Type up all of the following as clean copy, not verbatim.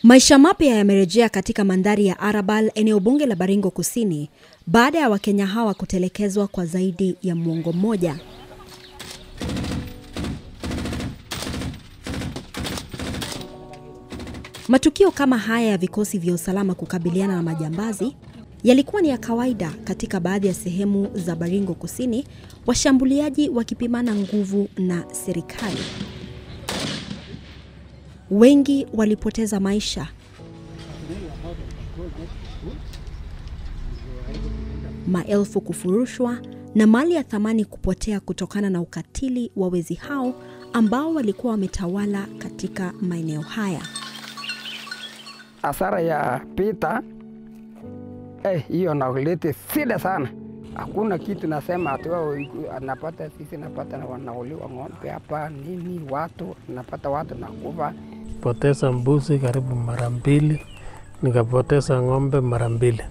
Maisha mapya yamerejea katika mandhari ya Arabal, eneo bunge la Baringo Kusini, baada ya Wakenya hawa kutelekezwa kwa zaidi ya muongo mmoja. Matukio kama haya ya vikosi vya usalama kukabiliana na majambazi yalikuwa ni ya kawaida katika baadhi ya sehemu za Baringo Kusini, washambuliaji wakipimana nguvu na serikali. Wengi walipoteza maisha. Maelfu kufurushwa na mali ya thamani kupotea kutokana na ukatili wa wezi hao ambao walikuwa wametawala katika maeneo haya. Hasara ya pita hiyo naulete shida sana. Hakuna kitu nasema ati wewe anapata, sisi napata na wanauliwa ng'ombe hapa nini, watu napata watu na kufa. Poteza mbuzi karibu mara 2, nikapoteza ng'ombe mara 2.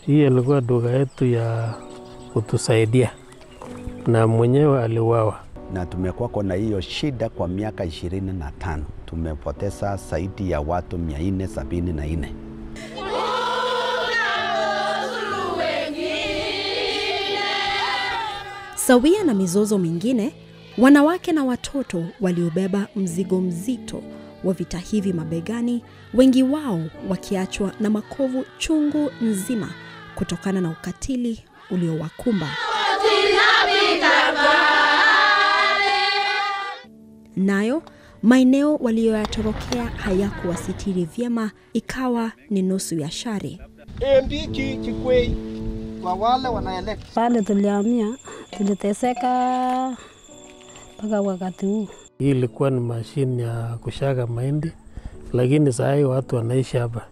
Hii ilikuwa duka yetu ya kutusaidia na mwenyewe aliuawa. Na tumekuwa na hiyo shida kwa miaka 25. Tumepoteza zaidi ya watu 474. Sawia na mizozo mingine, wanawake na watoto waliobeba mzigo mzito wa vita hivi mabegani, wengi wao wakiachwa na makovu chungu nzima kutokana na ukatili uliowakumba. Nayo, maeneo walioyatorokea hayakuwasitiri vyema, ikawa ni nusu ya shari. Kwa wale wanaelekea pale tulihamia, tuliteseka mpaka wakati huu. Hii ilikuwa ni mashine ya kushaga mahindi, lakini sasa hivi watu wanaishi hapa.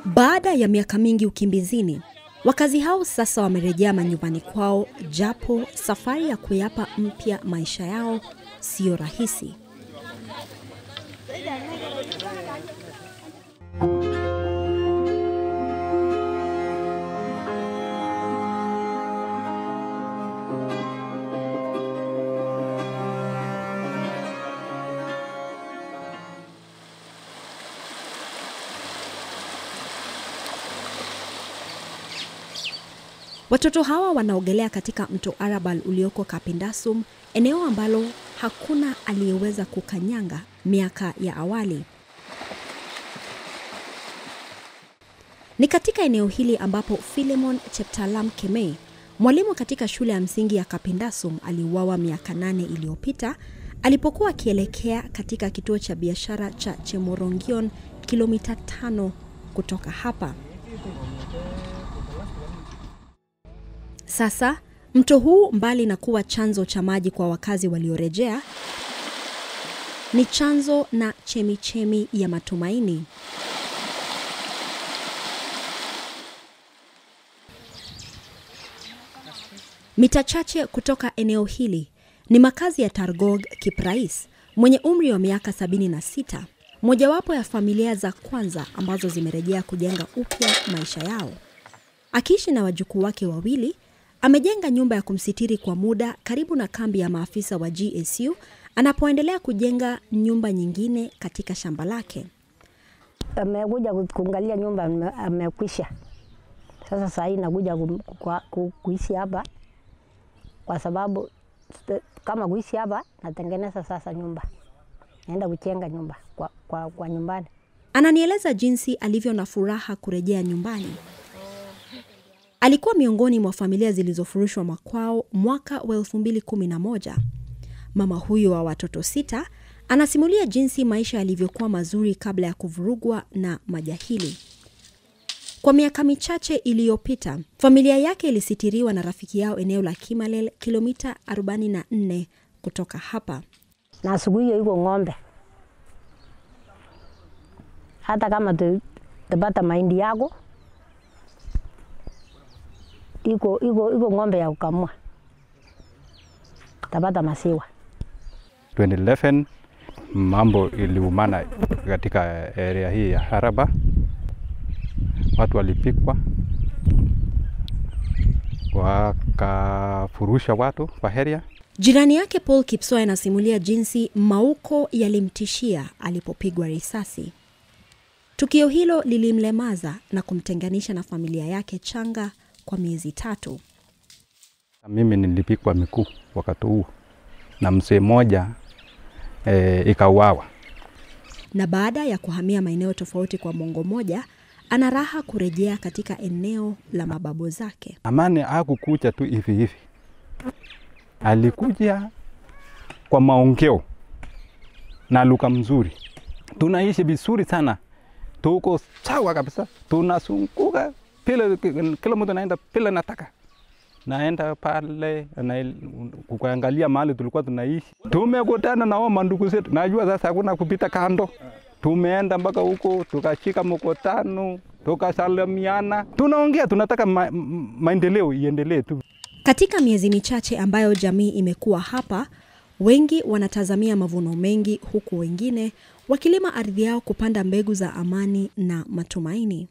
Baada ya miaka mingi ukimbizini, wakazi hao sasa wamerejea manyumbani kwao, japo safari ya kuyapa mpya maisha yao sio rahisi. Watoto hawa wanaogelea katika mto Arabal ulioko Kapindasum, eneo ambalo hakuna aliyeweza kukanyanga miaka ya awali. Ni katika eneo hili ambapo Philemon Cheptalam Kemei, mwalimu katika shule ya msingi ya Kapindasum, aliuawa miaka 8 iliyopita alipokuwa akielekea katika kituo cha biashara cha Chemorongion, kilomita 5 kutoka hapa. Sasa, mto huu mbali na kuwa chanzo cha maji kwa wakazi waliorejea, ni chanzo na chemichemi ya matumaini. Mita chache kutoka eneo hili ni makazi ya Targog Kiprais, mwenye umri wa miaka 76, mojawapo ya familia za kwanza ambazo zimerejea kujenga upya maisha yao. Akiishi na wajukuu wake wawili, amejenga nyumba ya kumsitiri kwa muda karibu na kambi ya maafisa wa GSU, anapoendelea kujenga nyumba nyingine katika shamba lake. Amekuja kuangalia nyumba amekwisha. Sasa sasa nakuja kuishi hapa kwa sababu kama kuishi hapa natengeneza sasa nyumba. Naenda kujenga nyumba kwa nyumbani. Ananieleza jinsi alivyo na furaha kurejea nyumbani. Alikuwa miongoni mwa familia zilizofurushwa makwao mwaka wa 2011. Mama huyo wa watoto 6 anasimulia jinsi maisha yalivyokuwa mazuri kabla ya kuvurugwa na majahili. Kwa miaka michache iliyopita, familia yake ilisitiriwa na rafiki yao eneo la Kimalel, kilomita 44 kutoka hapa. Na asubuhi hiyo iko ng'ombe. Hata kama tupata mahindi yako, iko ng'ombe ya kukamua. Tapata maziwa. 2011 mambo iliumana katika area hii ya Haraba. Watu walipikwa, wakafurusha watu kwa area. Jirani yake Paul Kipsoi anasimulia jinsi mauko yalimtishia alipopigwa risasi. Tukio hilo lilimlemaza na kumtenganisha na familia yake changa kwa miezi 3. Mimi nilipigwa miguu wakati huu na mzee mmoja ikauawa. Na baada ya kuhamia maeneo tofauti kwa mwongo mmoja, ana raha kurejea katika eneo la mababu zake. Amani hakukuja tu hivi hivi. Alikuja kwa maongeo na lugha mzuri. Tunaishi vizuri sana. Tuko sawa kabisa. Tunazunguka kila mtu anaenda pale nataka. Naenda pale kuangalia mahali tulikuwa tunaishi. Tumekutana na wao mandugu zetu. Najua sasa hakuna kupita kando. Tumeenda mpaka huko, tukashika mkutano, tukasalimiana. Tunaongea, tunataka maendeleo iendelee tu. Katika miezi michache ambayo jamii imekuwa hapa, wengi wanatazamia mavuno mengi, huku wengine wakilima ardhi yao kupanda mbegu za amani na matumaini.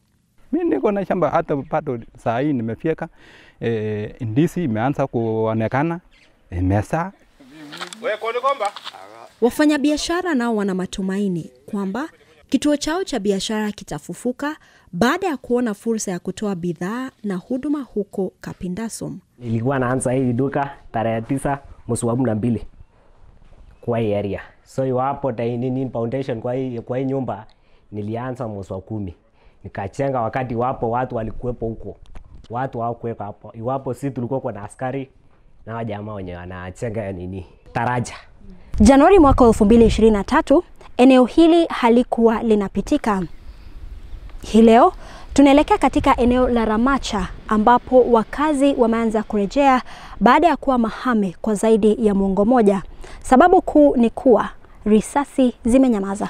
Mimi niko na shamba hata bado saa hii nimefyeka. Ndizi imeanza kuonekana, imesa. Wafanyabiashara nao wana matumaini kwamba kituo chao cha biashara kitafufuka baada ya kuona fursa ya kutoa bidhaa na huduma huko Kapindasum. Nilikuwa naanza hii duka tarehe 9 mwezi wa 12 kwa hii area. So iwapo nini foundation kwa hii nyumba nilianza mwezi wa 10. Nikachenga wakati wapo watu walikuwepo huko. Watu hawakuwepo hapo. Iwapo si tulikuwa na askari na wajamaa wenye wanachenga nini taraja. Januari mwaka 2023, eneo hili halikuwa linapitika. Hii leo tunaelekea katika eneo la Ramacha ambapo wakazi wameanza kurejea baada ya kuwa mahame kwa zaidi ya mwongo mmoja. Sababu kuu ni kuwa risasi zimenyamaza.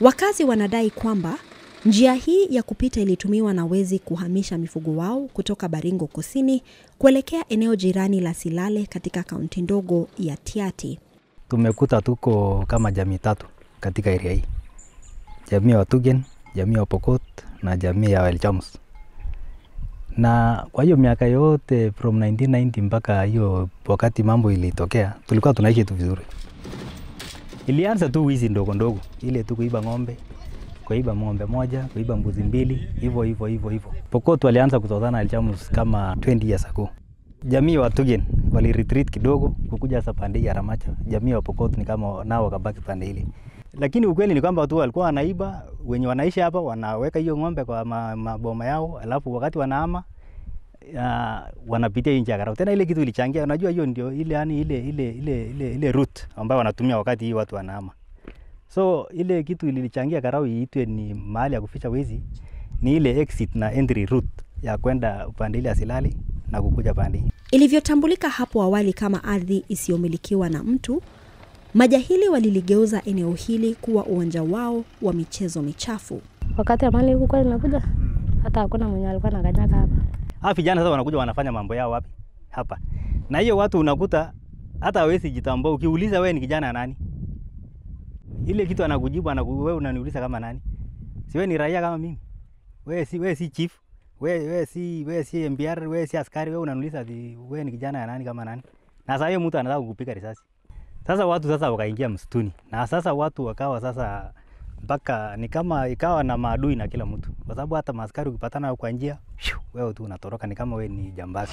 Wakazi wanadai kwamba njia hii ya kupita ilitumiwa na wezi kuhamisha mifugo wao kutoka Baringo Kusini kuelekea eneo jirani la Silale katika kaunti ndogo ya Tiaty. Tumekuta tuko kama jamii 3 katika area hii. Jamii ya Watugen, jamii ya Pokot na jamii ya Welchamus. Na kwa hiyo miaka yote from 1990 mpaka hiyo wakati mambo ilitokea, tulikuwa tunaishi tu vizuri. Ilianza tu wizi ndogo ndogo, ile tu kuiba ng'ombe, kuiba ng'ombe moja, kuiba mbuzi 2, hivyo. Pokot walianza kutozana Welchamus kama 20 years ago. Jamii wa Tugen wali retreat kidogo kukuja hasa pande ya Ramacha. Jamii wa Pokot ni kama nao wakabaki pande ile. Lakini ukweli ni kwamba watu walikuwa wanaiba, wenye wanaishi hapa wanaweka hiyo ng'ombe kwa maboma yao, alafu wakati wanahama wanapitia nje ya Karau. Tena ile kitu ilichangia, unajua hiyo ndio ile yani ile route ambayo wanatumia wakati hii watu wanahama. So ile kitu ilichangia Karau iitwe ni mahali ya kuficha wezi, ni ile exit na entry route ya kwenda upande ile ya Silale na kukuja pande. Ilivyotambulika hapo awali kama ardhi isiyomilikiwa na mtu, majahili waliligeuza eneo hili kuwa uwanja wao wa michezo michafu. Wakati amani huko inakuja, hata hakuna mwenye alikuwa anakanyaga hapa. Vijana sasa wanakuja wanafanya mambo yao wapi? Hapa. Na hiyo watu unakuta hata hawezi jitambua. Ukiuliza wewe ni kijana nani? Ile kitu anakujibu wewe unaniuliza kama nani? Si wewe ni raia kama mimi? Wewe si chief? Wewe si MBR, wewe si askari, wewe unaniuliza wewe ni kijana nani kama nani? Na sasa hiyo mtu anataka kukupiga risasi. Sasa watu sasa wakaingia msituni. Na sasa watu wakawa sasa mpaka ni kama ikawa na maadui na kila mtu. Kwa sababu hata maaskari ukipatana kwa njia, wewe tu unatoroka, ni kama wewe ni jambazi.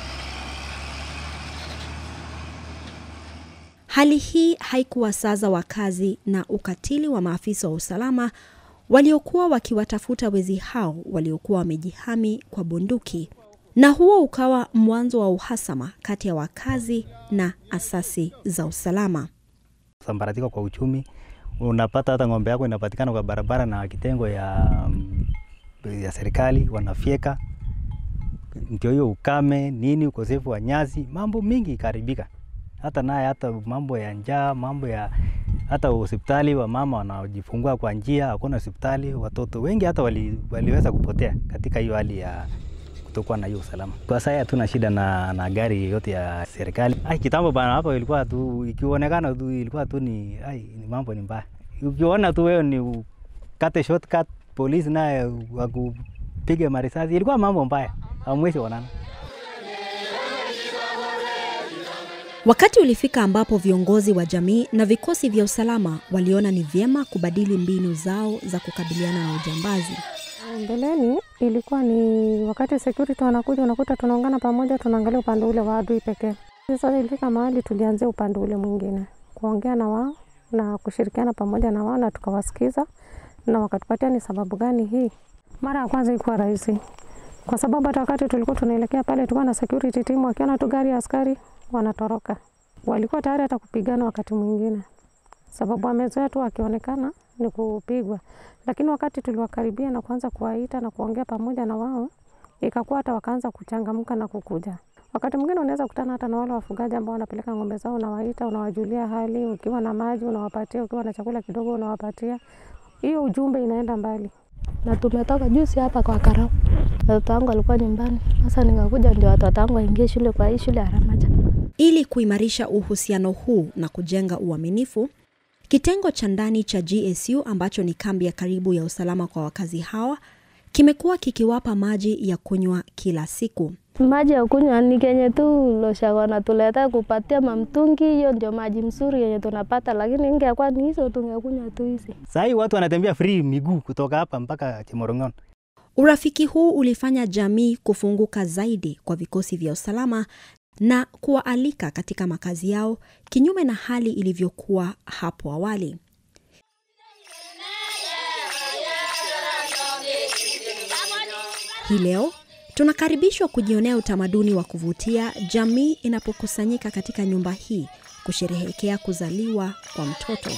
Hali hii haikuwasaza wakazi na ukatili wa maafisa wa usalama waliokuwa wakiwatafuta wezi hao waliokuwa wamejihami kwa bunduki. Na huo ukawa mwanzo wa uhasama kati ya wakazi na asasi za usalama. Sambaratika kwa uchumi, unapata hata ng'ombe yako inapatikana kwa barabara na kitengo ya serikali wanafyeka. Ndio hiyo ukame, nini, ukosefu wa nyasi, mambo mingi karibika. Hata mambo ya njaa, mambo ya hata hospitali wa mama wanajifungua kwa njia, hakuna hospitali, watoto wengi hata waliweza kupotea katika hiyo hali ya kutokuwa na hiyo usalama. Kwa sasa hatuna shida na gari yote ya serikali. Kitambo bana hapa ilikuwa tu ikionekana tu ilikuwa tu ni mambo ni mbaya. Ukiona tu wewe ni ukate shortcut, polisi naye wakupige marisasi. Ilikuwa mambo mbaya. Hamwezi onana. Wakati ulifika ambapo viongozi wa jamii na vikosi vya usalama waliona ni vyema kubadili mbinu zao za kukabiliana na ujambazi. Mbeleni ilikuwa ni wakati security wanakuja, unakuta tunaungana pamoja, tunaangalia upande ule wa adui pekee. Sasa ilifika mahali tulianzia upande ule mwingine, kuongea na wao na kushirikiana pamoja na wao na tukawasikiza na wakatupatia ni sababu gani hii. Mara ya kwanza ilikuwa rahisi. Kwa sababu hata wakati tulikuwa tunaelekea pale tulikuwa na security team, wakiona tu gari ya askari wanatoroka. Walikuwa tayari hata kupigana wakati mwingine. Sababu wamezoea tu wakionekana ni kupigwa. Lakini wakati tuliwakaribia na kuanza kuwaita na kuongea pamoja na wao, ikakuwa hata wakaanza kuchangamka na kukuja. Wakati mwingine unaweza kukutana hata na wale wafugaji ambao wanapeleka ng'ombe zao, unawaita, unawajulia hali, ukiwa na maji unawapatia, ukiwa na chakula kidogo unawapatia. Hiyo ujumbe inaenda mbali. Na tumetoka juzi hapa kwa Karau. Watoto wangu walikuwa nyumbani. Sasa nikakuja ndio watoto wangu waingie shule kwa hii shule ya Ramaja. Ili kuimarisha uhusiano huu na kujenga uaminifu, kitengo cha ndani cha GSU ambacho ni kambi ya karibu ya usalama kwa wakazi hawa kimekuwa kikiwapa maji ya kunywa kila siku. Maji ya kunywa ni kenye tu Loshago anatuleta kupatia mamtungi, hiyo ndio maji mzuri yenye tunapata, lakini ingekuwa ni hizo tungekunywa tu hizi. Sasa hii watu wanatembea free miguu kutoka hapa mpaka Chemorongon. Urafiki huu ulifanya jamii kufunguka zaidi kwa vikosi vya usalama na kuwaalika katika makazi yao, kinyume na hali ilivyokuwa hapo awali. Hii leo tunakaribishwa kujionea utamaduni wa kuvutia jamii inapokusanyika katika nyumba hii kusherehekea kuzaliwa kwa mtoto.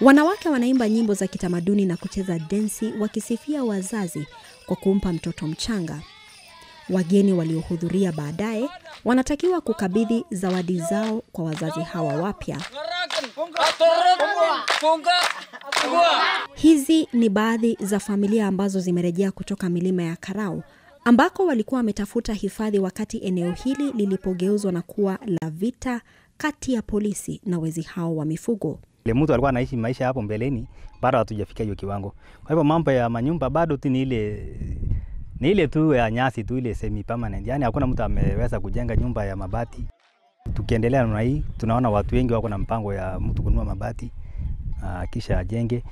Wanawake wanaimba nyimbo za kitamaduni na kucheza densi wakisifia wazazi kwa kumpa mtoto mchanga. Wageni waliohudhuria baadaye wanatakiwa kukabidhi zawadi zao kwa wazazi hawa wapya. Hizi ni baadhi za familia ambazo zimerejea kutoka milima ya Karau, ambako walikuwa wametafuta hifadhi wakati eneo hili lilipogeuzwa na kuwa la vita kati ya polisi na wezi hao wa mifugo. Ile mtu alikuwa anaishi maisha hapo mbeleni, bado hatujafika hiyo kiwango. Kwa hivyo mambo ya manyumba bado tu ni ile tu ya nyasi tu, ile semi permanent. Yaani hakuna mtu ameweza kujenga nyumba ya mabati. Tukiendelea na hii, tunaona watu wengi wako na mpango ya mtu kununua mabati kisha ajenge.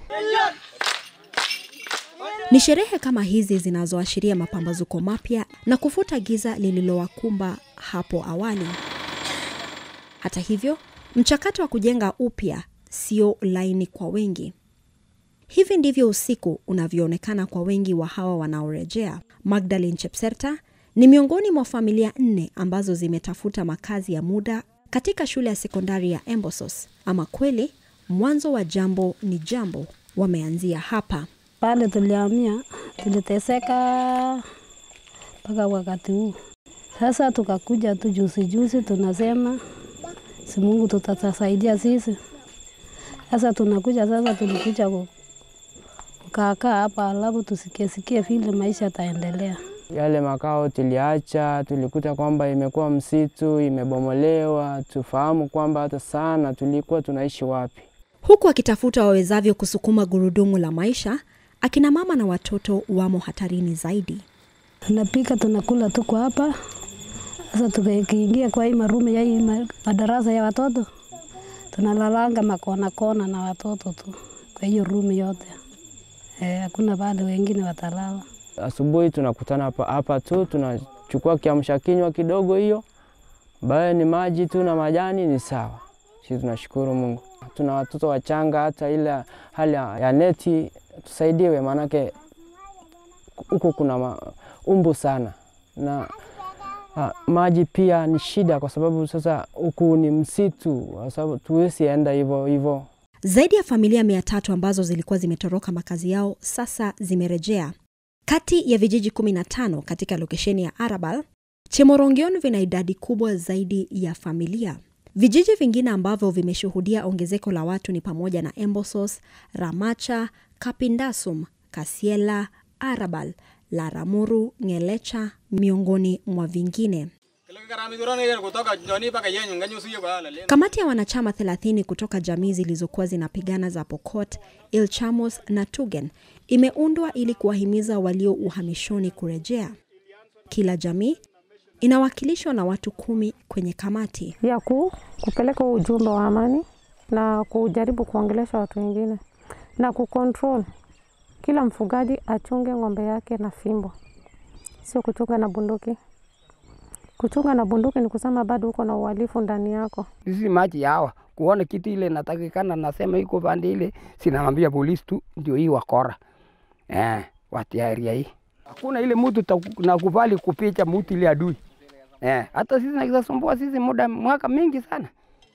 Ni sherehe kama hizi zinazoashiria mapambazuko mapya na kufuta giza lililowakumba hapo awali. Hata hivyo, mchakato wa kujenga upya sio laini kwa wengi. Hivi ndivyo usiku unavyoonekana kwa wengi wa hawa wanaorejea. Magdalene Chepserta ni miongoni mwa familia 4 ambazo zimetafuta makazi ya muda katika shule ya sekondari ya Embosos. Ama kweli, mwanzo wa jambo ni jambo, wameanzia hapa. Pale tulihamia, tuliteseka mpaka wakati huu. Sasa tukakuja tu juzi tunasema si Mungu tutasaidia sisi. Sasa tunakuja sasa tulikuja kukaa hapa alafu tusikie vile maisha yataendelea. Yale makao tuliacha, tulikuta kwamba imekuwa msitu, imebomolewa, tufahamu kwamba hata sana tulikuwa tunaishi wapi. Huku akitafuta wawezavyo kusukuma gurudumu la maisha, akina mama na watoto wamo hatarini zaidi. Tunapika tunakula tuko hapa. Sasa tukiingia kwa hii marume ya hii madarasa ya watoto, tunalalanga makona na watoto tu kwa hiyo room yote. Hakuna wale wengine watalala. Asubuhi tunakutana hapa tu, tunachukua kiamsha kinywa kidogo hiyo. Baadaye ni maji tu na majani ni sawa. Sisi tunashukuru Mungu. Tuna watoto wachanga, hata ile hali ya neti tusaidiwe, maanake huko kuna umbu sana. Na maji pia ni shida kwa sababu sasa huku ni msitu, kwa sababu tuwezi enda hivyo. Zaidi ya familia 300 ambazo zilikuwa zimetoroka makazi yao sasa zimerejea. Kati ya vijiji 15 katika lokesheni ya Arabal, Chemorongon vina idadi kubwa zaidi ya familia. Vijiji vingine ambavyo vimeshuhudia ongezeko la watu ni pamoja na Embosos, Ramacha, Kapindasum, Kasiela, Arabal, Laramuru, Ngelecha miongoni mwa vingine. Kamati ya wanachama 30 kutoka jamii zilizokuwa zinapigana za Pokot, Ilchamos na Tugen imeundwa ili kuwahimiza walio uhamishoni kurejea. Kila jamii inawakilishwa na watu 10 kwenye kamati ya kupeleka ujumbe wa amani na kujaribu kuongelesha watu wengine na kucontrol. Kila mfugaji achunge ng'ombe yake na fimbo, sio kuchunga na bunduki. Kuchunga na bunduki ni kusema bado uko na uhalifu ndani yako. Sisi maji hawa kuona kitu ile natakikana, nasema iko pande ile, sinamwambia polisi tu ndio hii wakora. Watu area hii. Hakuna ile mtu nakubali kupicha mtu ile adui. Hata sisi nakisumbua sisi mwaka mingi sana.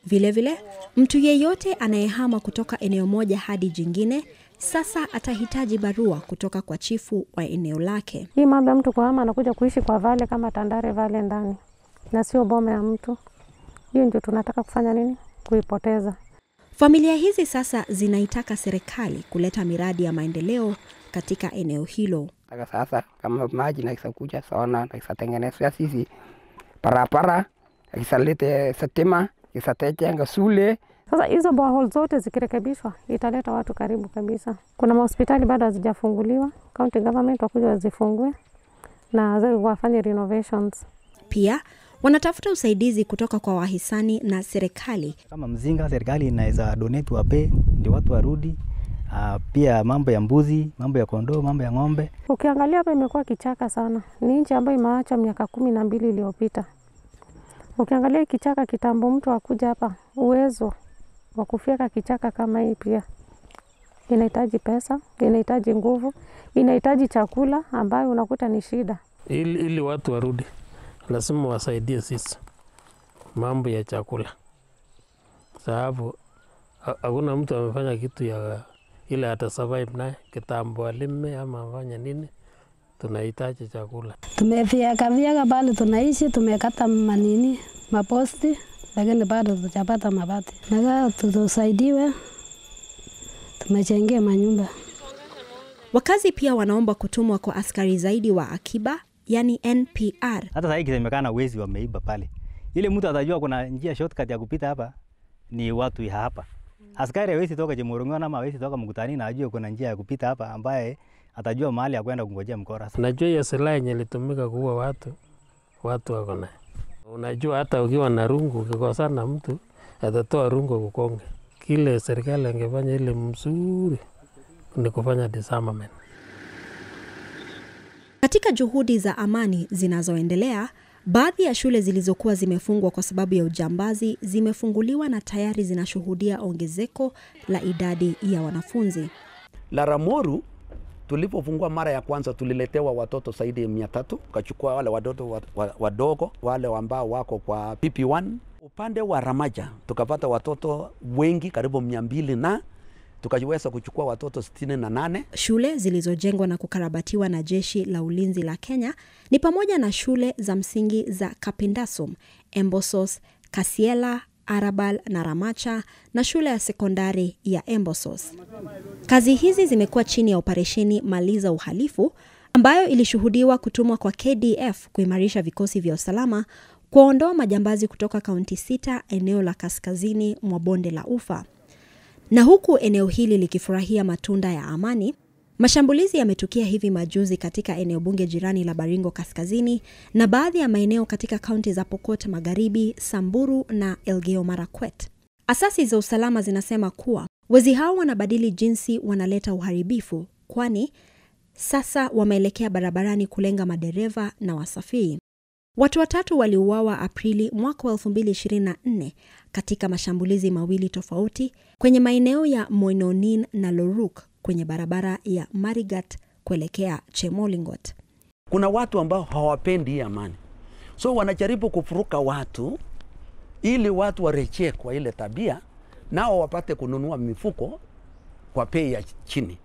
Vile vile, mtu yeyote anayehama kutoka eneo moja hadi jingine sasa atahitaji barua kutoka kwa chifu wa eneo lake. Hii mambo ya mtu kuhama anakuja kuishi kwa vale kama Tandare vale ndani na sio boma ya mtu. Hiyo ndio tunataka kufanya nini? Kuipoteza. Familia hizi sasa zinaitaka serikali kuleta miradi ya maendeleo katika eneo hilo. Sasa kama maji na kuja sana na isatengenezwa sisi parapara, isalete stima, isatenga shule. Sasa hizo borehole zote zikirekebishwa italeta watu karibu kabisa. Kuna hospitali bado hazijafunguliwa, county government wakuja wazifungue na wafanye renovations. Pia wanatafuta usaidizi kutoka kwa wahisani na serikali. Kama mzinga serikali inaweza donate wape ndio watu warudi. Pia mambo ya mbuzi, mambo ya kondoo, mambo ya ng'ombe. Ukiangalia hapa imekuwa kichaka sana. Ni nchi ambayo imeacha miaka 12 iliyopita. Ukiangalia kichaka kitambo, mtu akuja hapa, uwezo wa kufyeka kichaka kama hii pia inahitaji pesa, inahitaji nguvu, inahitaji chakula ambayo unakuta ni shida. Ili watu warudi, lazima wasaidie sisi mambo ya chakula, sababu hakuna mtu amefanya kitu ya ile hata survive naye kitambo alime ama afanya nini. Tunahitaji chakula. Tumeviaga bali tunaishi, tumekata manini maposti, lakini bado tutapata mabati. Na tusaidiwe, tumejengea manyumba. Wakazi pia wanaomba kutumwa kwa askari zaidi wa akiba, yani NPR. Hata sasa ikisemekana wezi wameiba pale, ile mtu atajua kuna njia shortcut ya kupita hapa ni watu ya hapa. Askari hawezi toka Chemorong'o ama hawezi toka Mkutani na ajue kuna njia ya kupita hapa ambaye atajua mahali ya kwenda kungojea mkora. Najua hiyo silaha yenye ilitumika kuua watu wako nayo. Unajua hata ukiwa na rungu ukikosana na mtu atatoa rungu kukonge. Kile serikali angefanya ile mzuri ni kufanya disarmament. Katika juhudi za amani zinazoendelea, baadhi ya shule zilizokuwa zimefungwa kwa sababu ya ujambazi zimefunguliwa na tayari zinashuhudia ongezeko la idadi ya wanafunzi. Laramoru tulipofungua mara ya kwanza tuliletewa watoto zaidi ya 300, kachukua wale watoto wadogo wale ambao wako kwa PP1. Upande wa Ramaja tukapata watoto wengi karibu 200 na tukaweza kuchukua watoto 68. Shule zilizojengwa na kukarabatiwa na Jeshi la Ulinzi la Kenya ni pamoja na shule za msingi za Kapindasum, Embosos, Kasiela, Arabal na Ramacha na shule ya sekondari ya Embosos. Kazi hizi zimekuwa chini ya operesheni Maliza Uhalifu ambayo ilishuhudiwa kutumwa kwa KDF kuimarisha vikosi vya usalama kuondoa majambazi kutoka kaunti 6 eneo la kaskazini mwa bonde la Ufa. Na huku eneo hili likifurahia matunda ya amani, mashambulizi yametukia hivi majuzi katika eneo bunge jirani la Baringo Kaskazini na baadhi ya maeneo katika kaunti za Pokot Magharibi, Samburu na Elgeyo Marakwet. Asasi za usalama zinasema kuwa wezi hao wanabadili jinsi wanaleta uharibifu, kwani sasa wameelekea barabarani kulenga madereva na wasafiri. Watu 3 waliuawa Aprili mwaka 2024 katika mashambulizi mawili tofauti kwenye maeneo ya Moinonin na Loruk kwenye barabara ya Marigat kuelekea Chemolingot. Kuna watu ambao hawapendi amani, so wanajaribu kufuruka watu ili watu warejee kwa ile tabia, nao wapate kununua mifuko kwa bei ya chini.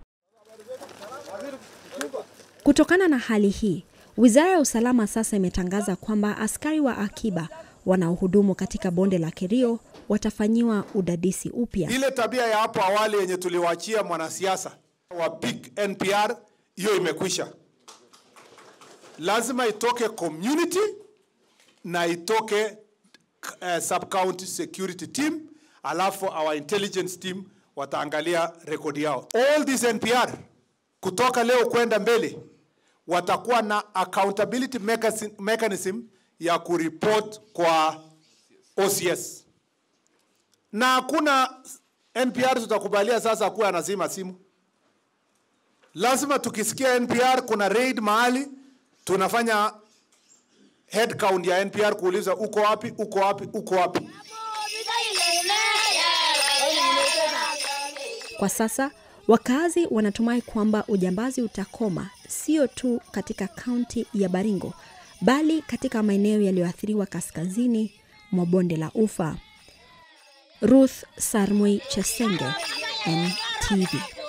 Kutokana na hali hii, Wizara ya Usalama sasa imetangaza kwamba askari wa akiba wanaohudumu katika bonde la Kerio watafanyiwa udadisi upya. Ile tabia ya hapo awali yenye tuliwaachia mwanasiasa wa big NPR, hiyo imekwisha. Lazima itoke community na itoke sub-county security team, alafu our intelligence team wataangalia rekodi yao. All this NPR kutoka leo kwenda mbele watakuwa na accountability mechanism ya kureport kwa OCS. Na hakuna NPR tutakubalia sasa kuwa anazima simu. Lazima tukisikia NPR kuna raid mahali, tunafanya head count ya NPR kuuliza uko wapi, uko wapi, uko wapi. Kwa sasa, wakazi wanatumai kwamba ujambazi utakoma sio tu katika kaunti ya Baringo, bali katika maeneo yaliyoathiriwa kaskazini mwa bonde la Ufa. Ruth Sarmui Chesenge, NTV.